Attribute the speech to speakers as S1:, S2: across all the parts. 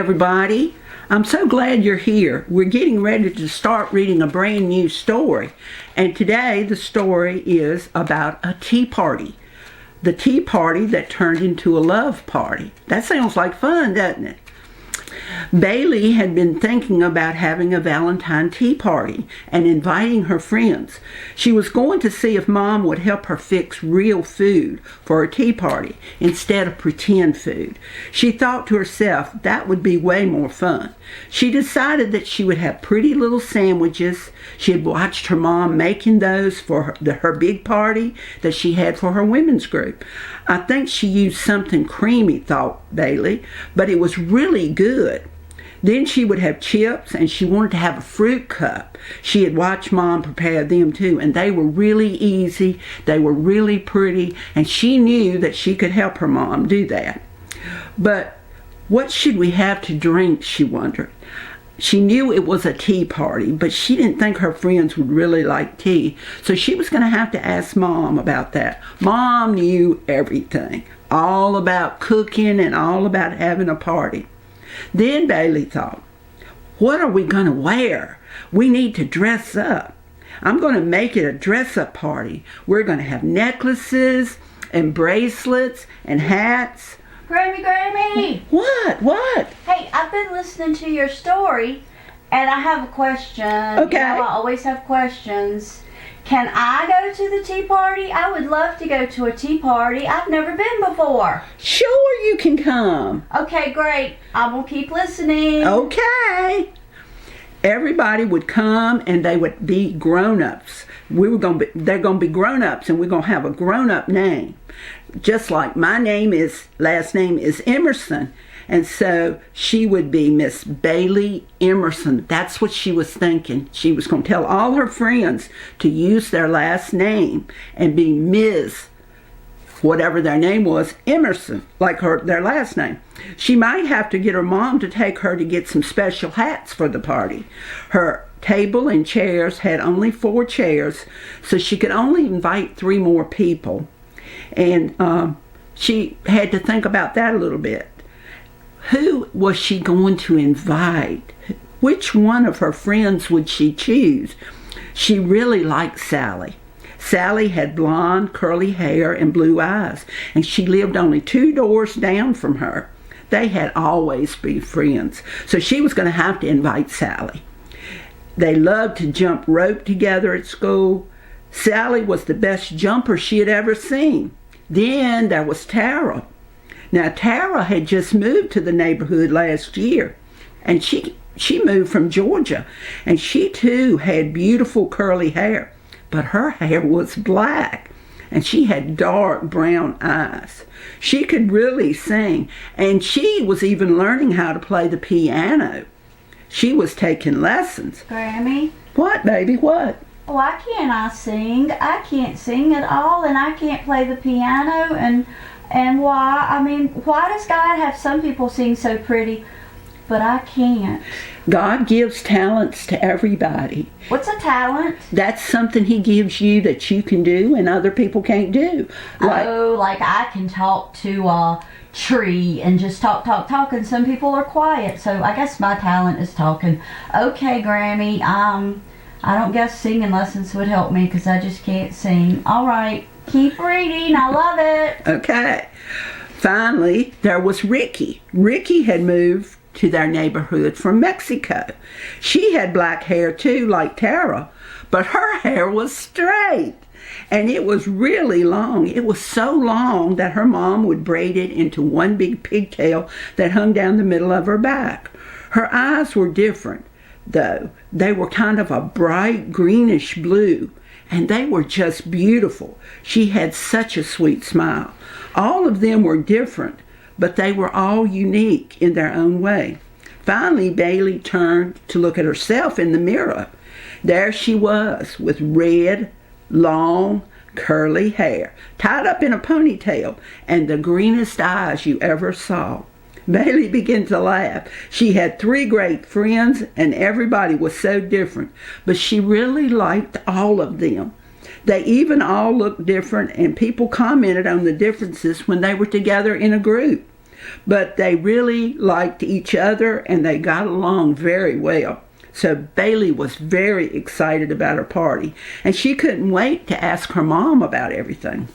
S1: everybody. I'm so glad you're here. We're getting ready to start reading a brand new story. And today the story is about a tea party. The tea party that turned into a love party. That sounds like fun, doesn't it? Bailey had been thinking about having a Valentine tea party and inviting her friends. She was going to see if Mom would help her fix real food for a tea party instead of pretend food. She thought to herself that would be way more fun. She decided that she would have pretty little sandwiches. She had watched her mom making those for her big party that she had for her women's group. I think she used something creamy, thought Bailey, but it was really good. Then she would have chips, and she wanted to have a fruit cup. She had watched Mom prepare them too, and they were really easy, they were really pretty, and she knew that she could help her mom do that. But what should we have to drink, she wondered. She knew it was a tea party, but she didn't think her friends would really like tea, so she was going to have to ask Mom about that. Mom knew everything, all about cooking and all about having a party. Then Bailey thought, what are we going to wear? We need to dress up. I'm going to make it a dress-up party. We're going to have necklaces and bracelets and hats.
S2: Grammie!
S1: What?
S2: Hey, I've been listening to your story, and I have a question.
S1: Okay.
S2: You know, I always have questions. Can I go to the tea party? I would love to go to a tea party. I've never been before.
S1: Sure, you can come.
S2: Okay, great. I will keep listening.
S1: Okay. Everybody would come, and they would be grown-ups. They're going to be grown-ups, and we're going to have a grown-up name. Just like my last name is Emerson. And so she would be Miss Bailey Emerson. That's what she was thinking. She was going to tell all her friends to use their last name and be Ms. whatever their name was, Emerson, like their last name. She might have to get her mom to take her to get some special hats for the party. Her table and chairs had only 4 chairs, so she could only invite 3 more people. And she had to think about that a little bit. Who was she going to invite? Which one of her friends would she choose? She really liked Sally. Sally had blonde, curly hair and blue eyes, and she lived only 2 doors down from her. They had always been friends, so she was going to have to invite Sally. They loved to jump rope together at school. Sally was the best jumper she had ever seen. Then there was Tara. Now, Tara had just moved to the neighborhood last year, and she moved from Georgia, and she too had beautiful curly hair, but her hair was black, and she had dark brown eyes. She could really sing, and she was even learning how to play the piano. She was taking lessons.
S2: Grammie?
S1: What, baby, what?
S2: Why can't I sing? I can't sing at all, and I can't play the piano, and why? I mean, why does God have some people sing so pretty, but I can't?
S1: God gives talents to everybody.
S2: What's a talent?
S1: That's something He gives you that you can do and other people can't do.
S2: Like I can talk to a tree and just talk, and some people are quiet, so I guess my talent is talking. Okay, Grammie, I don't guess singing lessons would help me because I just can't sing. All right, keep reading. I love it.
S1: Okay. Finally, there was Ricky. Ricky had moved to their neighborhood from Mexico. She had black hair too, like Tara, but her hair was straight. And it was really long. It was so long that her mom would braid it into one big pigtail that hung down the middle of her back. Her eyes were different, though. They were kind of a bright greenish blue, and they were just beautiful. She had such a sweet smile. All of them were different, but they were all unique in their own way. Finally, Bailey turned to look at herself in the mirror. There she was, with red, long, curly hair, tied up in a ponytail, and the greenest eyes you ever saw. Bailey began to laugh. She had 3 great friends, and everybody was so different, but she really liked all of them. They even all looked different, and people commented on the differences when they were together in a group. But they really liked each other and they got along very well. So Bailey was very excited about her party, and she couldn't wait to ask her mom about everything.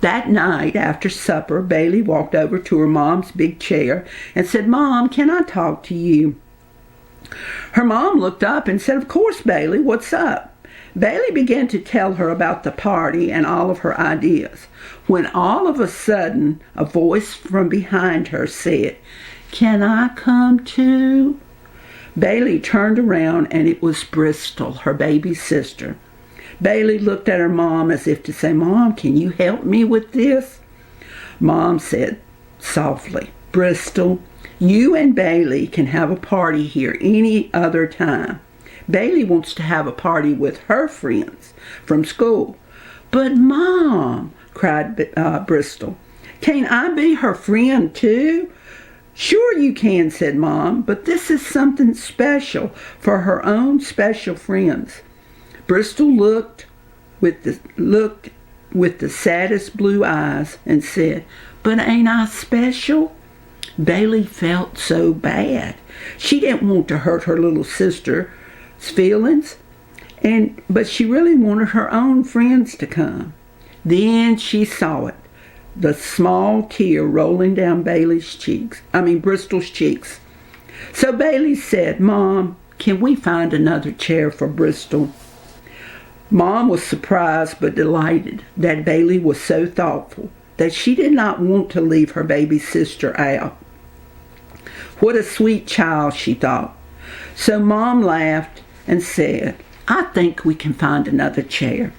S1: That night, after supper, Bailey walked over to her mom's big chair and said, "Mom, can I talk to you?" Her mom looked up and said, "Of course, Bailey, what's up?" Bailey began to tell her about the party and all of her ideas, when all of a sudden a voice from behind her said, "Can I come too?" Bailey turned around and it was Bristol, her baby sister. Bailey looked at her mom as if to say, "Mom, can you help me with this?" Mom said softly, "Bristol, you and Bailey can have a party here any other time. Bailey wants to have a party with her friends from school." "But Mom," cried Bristol, "can't I be her friend too?" "Sure you can," said Mom, "but this is something special for her own special friends." Bristol looked with the saddest blue eyes and said, "But ain't I special?" Bailey felt so bad. She didn't want to hurt her little sister's feelings, but she really wanted her own friends to come. Then she saw it, the small tear rolling down Bristol's cheeks. So Bailey said, "Mom, can we find another chair for Bristol?" Mom was surprised but delighted that Bailey was so thoughtful, that she did not want to leave her baby sister out. What a sweet child, she thought. So Mom laughed and said, "I think we can find another chair."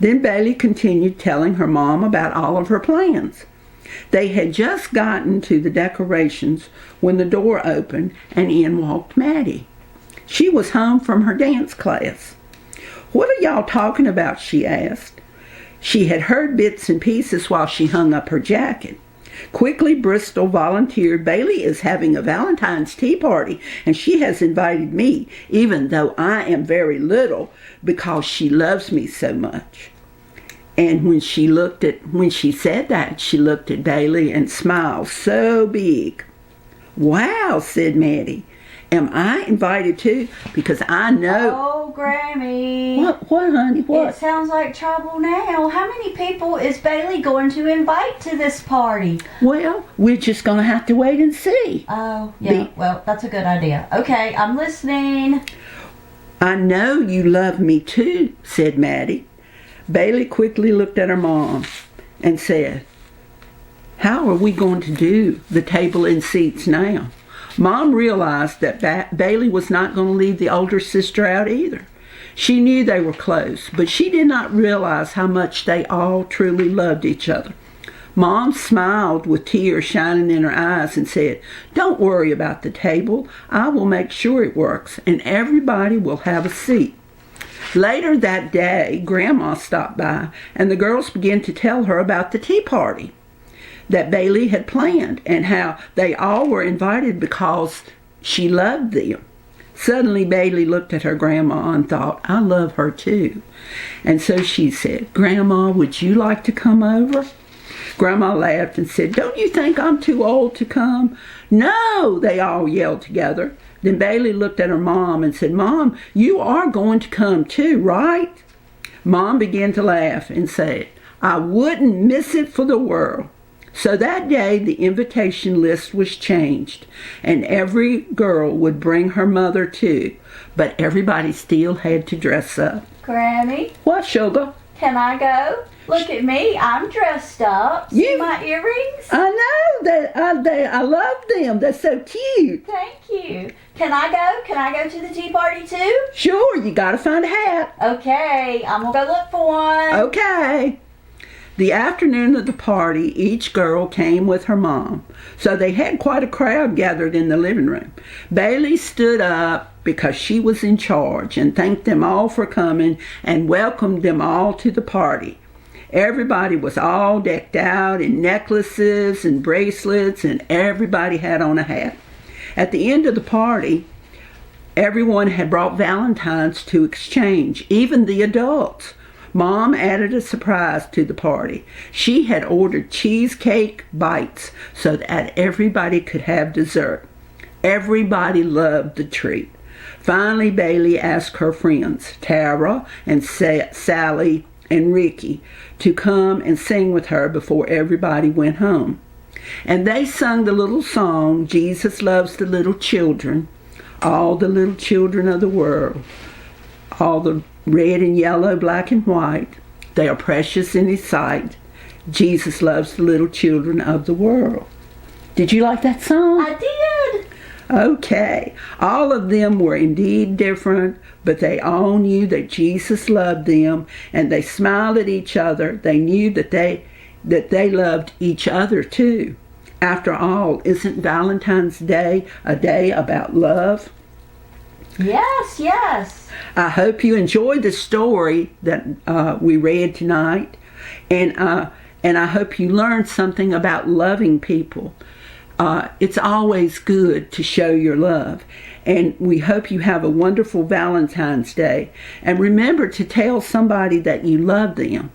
S1: Then Bailey continued telling her mom about all of her plans. They had just gotten to the decorations when the door opened and in walked Maddie. She was home from her dance class. "What are y'all talking about?" she asked. She had heard bits and pieces while she hung up her jacket. Quickly, Bristol volunteered, "Bailey is having a Valentine's tea party, and she has invited me, even though I am very little, because she loves me so much." And when she said that, she looked at Bailey and smiled so big. "Wow," said Maddie. "Am I invited too? Because I know..."
S2: "Oh, Grammie."
S1: What, honey? What?"
S2: "It sounds like trouble now. How many people is Bailey going to invite to this party?"
S1: "Well, we're just going to have to wait and see."
S2: "Oh, yeah, well, that's a good idea. Okay, I'm listening."
S1: "I know you love me too," said Maddie. Bailey quickly looked at her mom and said, "How are we going to do the table and seats now?" Mom realized that Bailey was not going to leave the older sister out either. She knew they were close, but she did not realize how much they all truly loved each other. Mom smiled with tears shining in her eyes and said, "Don't worry about the table. I will make sure it works, and everybody will have a seat." Later that day, Grandma stopped by, and the girls began to tell her about the tea party that Bailey had planned and how they all were invited because she loved them. Suddenly, Bailey looked at her grandma and thought, "I love her too." And so she said, "Grandma, would you like to come over?" Grandma laughed and said, "Don't you think I'm too old to come?" "No," they all yelled together. Then Bailey looked at her mom and said, "Mom, you are going to come too, right?" Mom began to laugh and said, "I wouldn't miss it for the world." So that day the invitation list was changed, and every girl would bring her mother too, but everybody still had to dress up.
S2: "Grammie."
S1: "What, sugar?"
S2: "Can I go? Look at me, I'm dressed up. See my earrings?"
S1: "I know that. I love them. They're so cute."
S2: "Thank you. Can I go? Can I go to the tea party too?"
S1: "Sure, you gotta find a hat."
S2: "Okay, I'm gonna go look for one."
S1: "Okay." The afternoon of the party, each girl came with her mom, so they had quite a crowd gathered in the living room. Bailey stood up because she was in charge and thanked them all for coming and welcomed them all to the party. Everybody was all decked out in necklaces and bracelets, and everybody had on a hat. At the end of the party, everyone had brought valentines to exchange, even the adults. Mom added a surprise to the party. She had ordered cheesecake bites so that everybody could have dessert. Everybody loved the treat. Finally, Bailey asked her friends, Tara and Sally and Ricky, to come and sing with her before everybody went home. And they sung the little song, Jesus Loves the Little Children, all the little children of the world, all the red and yellow, black and white, they are precious in His sight. Jesus loves the little children of the world. Did you like that song?
S2: I did.
S1: Okay. All of them were indeed different, but they all knew that Jesus loved them, and they smiled at each other. They knew that they loved each other too. After all, isn't Valentine's Day a day about love?
S2: Yes, yes.
S1: I hope you enjoyed the story that we read tonight, and I hope you learned something about loving people. It's always good to show your love, and we hope you have a wonderful Valentine's Day. And remember to tell somebody that you love them,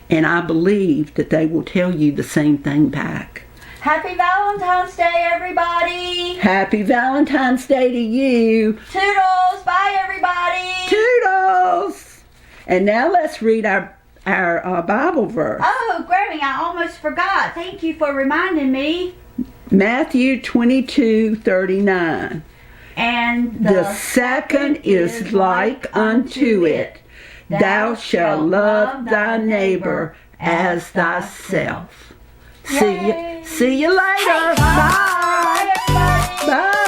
S1: and I believe that they will tell you the same thing back.
S2: Happy Valentine's Day, everybody.
S1: Happy Valentine's Day to you.
S2: Toodles. Bye, everybody.
S1: Toodles. And now let's read our Bible verse.
S2: Oh, Grammie, I almost forgot. Thank you for reminding me.
S1: Matthew 22:39.
S2: And
S1: the second is like unto it. Thou shalt love thy neighbor as thyself. See you later.
S2: Bye, everybody.
S1: Bye.